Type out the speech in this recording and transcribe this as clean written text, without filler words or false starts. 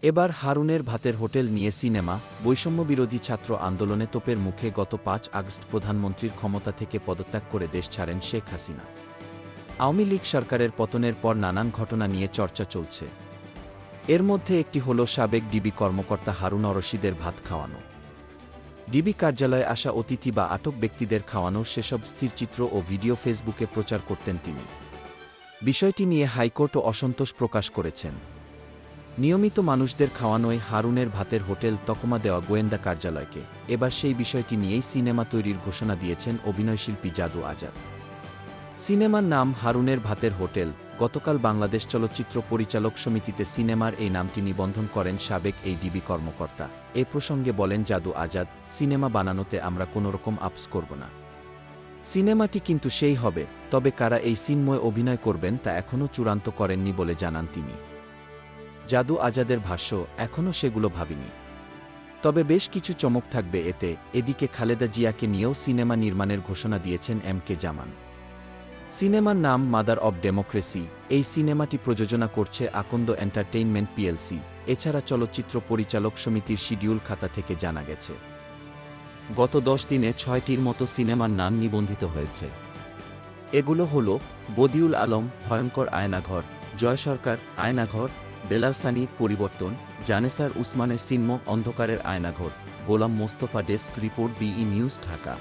এবার হারুনের ভাতের হোটেল নিয়ে সিনেমা। বৈষম্যবিরোধী ছাত্র আন্দোলনে তোপের মুখে গত ৫ আগস্ট প্রধানমন্ত্রীর ক্ষমতা থেকে পদত্যাগ করে দেশ ছাড়েন শেখ হাসিনা। আওয়ামী লীগ সরকারের পতনের পর নানান ঘটনা নিয়ে চর্চা চলছে। এর মধ্যে একটি হল সাবেক ডিবি কর্মকর্তা হারুন রশিদের ভাত খাওয়ানো। ডিবি কার্যালয়ে আসা অতিথি বা আটক ব্যক্তিদের খাওয়ানোর সেসব স্থিরচিত্র ও ভিডিও ফেসবুকে প্রচার করতেন তিনি। বিষয়টি নিয়ে হাইকোর্টও অসন্তোষ প্রকাশ করেছেন। নিয়মিত মানুষদের খাওয়ানোয় হারুনের ভাতের হোটেল তকমা দেওয়া গোয়েন্দা কার্যালয়কে। এবার সেই বিষয়টি নিয়েই সিনেমা তৈরির ঘোষণা দিয়েছেন অভিনয়শিল্পী জাদু আজাদ। সিনেমার নাম হারুনের ভাতের হোটেল। গতকাল বাংলাদেশ চলচ্চিত্র পরিচালক সমিতিতে সিনেমার এই নামটি নিবন্ধন করেন সাবেক এই ডিবি কর্মকর্তা। এ প্রসঙ্গে বলেন জাদু আজাদ, সিনেমা বানানোতে আমরা কোনোরকম আপস করব না। সিনেমাটি কিন্তু সেই হবে, তবে কারা এই সিনময় অভিনয় করবেন তা এখনও চূড়ান্ত করেননি বলে জানান তিনি। জাদু আজাদের ভাষ্য, এখনও সেগুলো ভাবিনি, তবে বেশ কিছু চমক থাকবে এতে। এদিকে খালেদা জিয়াকে নিয়েও সিনেমা নির্মাণের ঘোষণা দিয়েছেন কে জামান। সিনেমার নাম মাদার অব ডেমোক্রেসি। এই সিনেমাটি প্রযোজনা করছে আকন্দ এন্টারটেইনমেন্ট পিএলসি। এছাড়া চলচ্চিত্র পরিচালক সমিতির শিডিউল খাতা থেকে জানা গেছে, গত ১০ দিনে ৬টির মতো সিনেমার নাম নিবন্ধিত হয়েছে। এগুলো হল বদিউল আলম, ভয়ঙ্কর আয়নাঘর, জয় সরকার, আয়নাঘর, বেলাল সানি, পরিবর্তন, জানেসার উসমানের সিনমো, অন্ধকারের আয়নাঘর। গোলাম মোস্তফা, ডেস্ক রিপোর্ট, বিই নিউজ, ঢাকা।